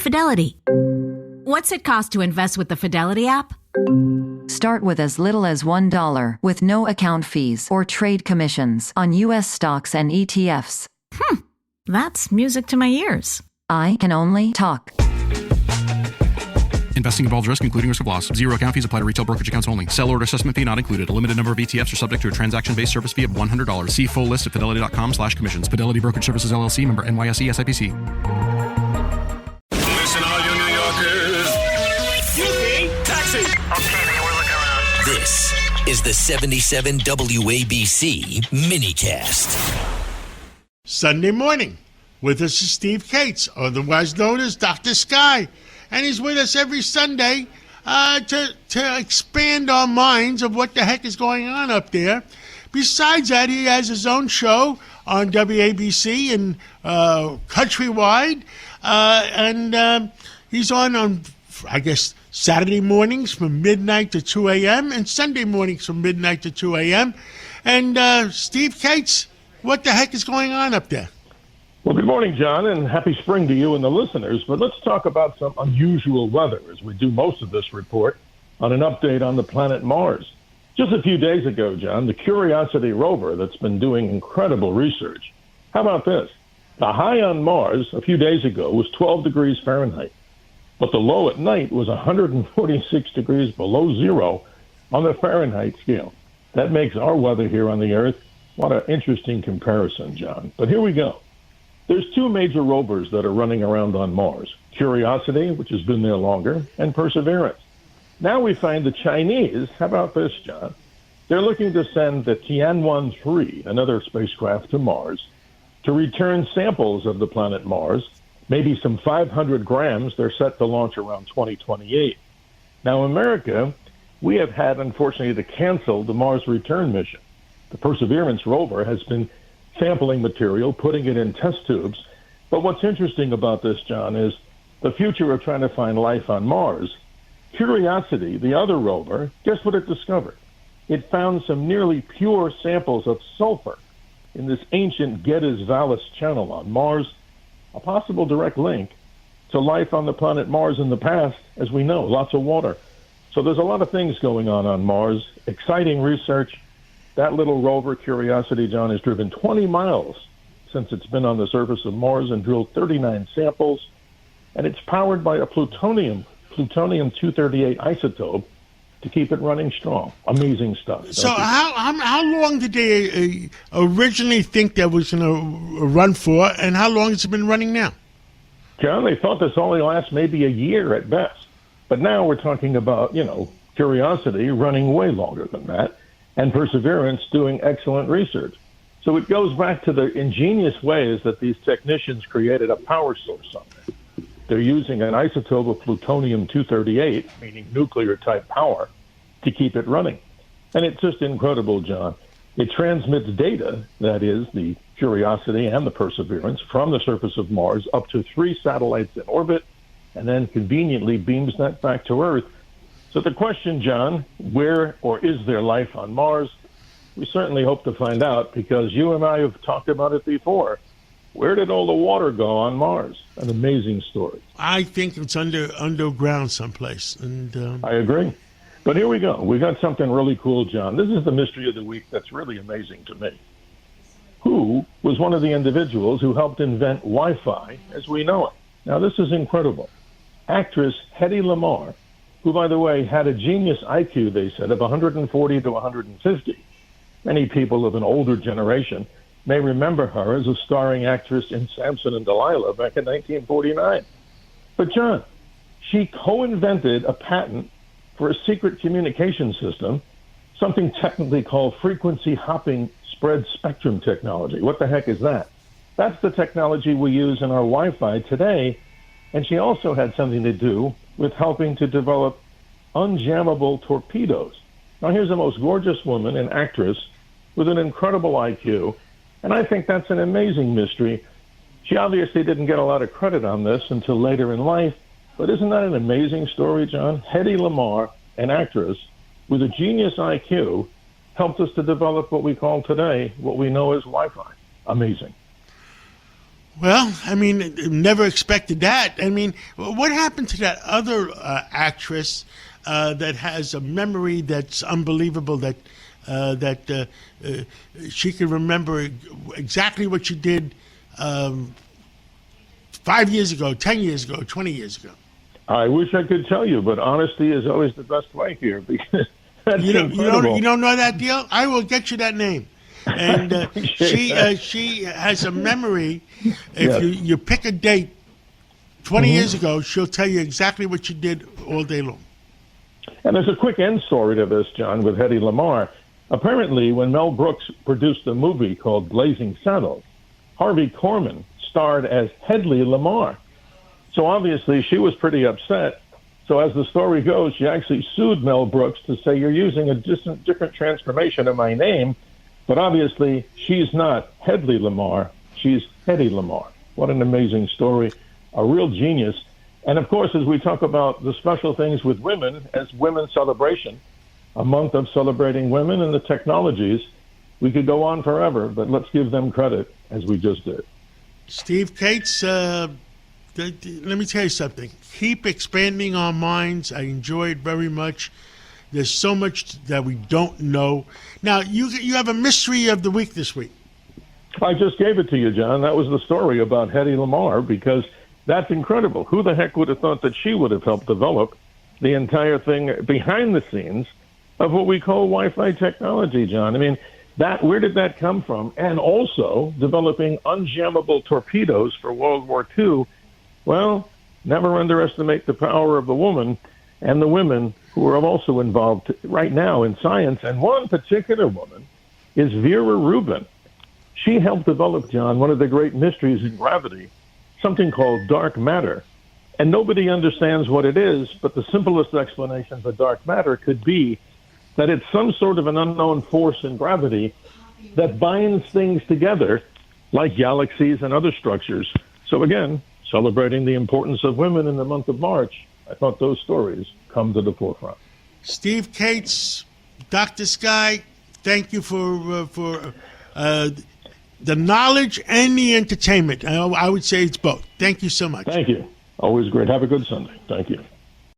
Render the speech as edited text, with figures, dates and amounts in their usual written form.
Fidelity. What's it cost to invest with the Fidelity app? Start with as little as $1 with no account fees or trade commissions on U.S. stocks and ETFs. That's music to my ears. I can only talk. Investing involves risk, including risk of loss. Zero account fees apply to retail brokerage accounts only. Sell order assessment fee not included. A limited number of ETFs are subject to a transaction-based service fee of $100. See full list at fidelity.com/commissions. Fidelity Brokerage Services, LLC, member NYSE, SIPC. Listen, all you New Yorkers. Excuse me, taxi. Okay, man, we're looking around. This is the 77 WABC minicast. Sunday morning. With us is Steve Cates, otherwise known as Dr. Sky. And he's with us every Sunday to expand our minds of what the heck is going on up there. Besides that, he has his own show on WABC and countrywide. And he's on, I guess, Saturday mornings from midnight to 2 a.m. and Sunday mornings from midnight to 2 a.m. And Steve Cates, what the heck is going on up there? Well, good morning, John, and happy spring to you and the listeners. But let's talk about some unusual weather as we do most of this report on an update on the planet Mars. Just a few days ago, John, the Curiosity rover that's been doing incredible research. How about this? The high on Mars a few days ago was 12 degrees Fahrenheit, but the low at night was 146 degrees below zero on the Fahrenheit scale. That makes our weather here on the Earth. What an interesting comparison, John. But here we go. There's two major rovers that are running around on Mars, Curiosity, which has been there longer, and Perseverance. Now we find the Chinese, how about this, John? They're looking to send the Tianwen-3, another spacecraft, to Mars to return samples of the planet Mars, maybe some 500 grams. They're set to launch around 2028. Now, America, we have had, unfortunately, to cancel the Mars return mission. The Perseverance rover has been sampling material, putting it in test tubes. But what's interesting about this, John, is the future of trying to find life on Mars. Curiosity, the other rover, guess what it discovered? It found some nearly pure samples of sulfur in this ancient Geddes Vallis channel on Mars, a possible direct link to life on the planet Mars in the past, as we know, lots of water. So there's a lot of things going on Mars, exciting research. That little rover, Curiosity, John, has driven 20 miles since it's been on the surface of Mars and drilled 39 samples. And it's powered by a plutonium-238 isotope to keep it running strong. Amazing stuff. So how long did they originally think that was going to run for, and how long has it been running now? John, they thought this only lasts maybe a year at best. But now we're talking about, Curiosity running way longer than that, and Perseverance doing excellent research. So it goes back to the ingenious ways that these technicians created a power source on it. They're using an isotope of plutonium-238, meaning nuclear-type power, to keep it running. And it's just incredible, John. It transmits data, that is, the Curiosity and the Perseverance, from the surface of Mars up to 3 satellites in orbit, and then conveniently beams that back to Earth. So the question, John, where or is there life on Mars? We certainly hope to find out, because you and I have talked about it before. Where did all the water go on Mars? An amazing story. I think it's underground someplace. And I agree. But here we go. We got something really cool, John. This is the mystery of the week that's really amazing to me. Who was one of the individuals who helped invent Wi-Fi as we know it? Now, this is incredible. Actress Hedy Lamarr, who, by the way, had a genius IQ, they said, of 140 to 150. Many people of an older generation may remember her as a starring actress in Samson and Delilah back in 1949. But, John, she co-invented a patent for a secret communication system, something technically called frequency hopping spread spectrum technology. What the heck is that? That's the technology we use in our Wi-Fi today. And she also had something to do with helping to develop unjammable torpedoes. Now, here's the most gorgeous woman, an actress, with an incredible IQ. And I think that's an amazing mystery. She obviously didn't get a lot of credit on this until later in life. But isn't that an amazing story, John? Hedy Lamarr, an actress with a genius IQ, helped us to develop what we call today, what we know as Wi-Fi. Amazing. Well, I mean, never expected that. I mean, what happened to that other actress that has a memory that's unbelievable? That she can remember exactly what she did 5 years ago, 10 years ago, 20 years ago. I wish I could tell you, but honesty is always the best way here. Because that's incredible. You don't know that deal? I will get you that name. And she has a memory. If you pick a date 20 years ago, she'll tell you exactly what you did all day long. And there's a quick end story to this, John, with Hedy Lamarr. Apparently, when Mel Brooks produced a movie called Blazing Saddles, Harvey Korman starred as Hedley Lamarr. So obviously she was pretty upset. So as the story goes, she actually sued Mel Brooks to say, you're using a different transformation of my name. But obviously, she's not Hedley Lamarr. She's Hedy Lamarr. What an amazing story. A real genius. And, of course, as we talk about the special things with women, as Women's Celebration, a month of celebrating women and the technologies, we could go on forever, but let's give them credit, as we just did. Steve Cates, let me tell you something. Keep expanding our minds. I enjoy it very much. There's so much that we don't know. Now, you have a mystery of the week this week. I just gave it to you, John. That was the story about Hedy Lamarr, because that's incredible. Who the heck would have thought that she would have helped develop the entire thing behind the scenes of what we call Wi-Fi technology, John? I mean, where did that come from? And also developing unjammable torpedoes for World War II. Well, never underestimate the power of the woman and the women who are also involved right now in science. And one particular woman is Vera Rubin. She helped develop, John, one of the great mysteries in gravity, something called dark matter. And nobody understands what it is, but the simplest explanation for dark matter could be that it's some sort of an unknown force in gravity that binds things together like galaxies and other structures. So again, celebrating the importance of women in the month of March, I thought those stories come to the forefront. Steve Cates, Dr. Sky, thank you for the knowledge and the entertainment. I would say it's both. Thank you so much. Thank you. Always great. Have a good Sunday. Thank you.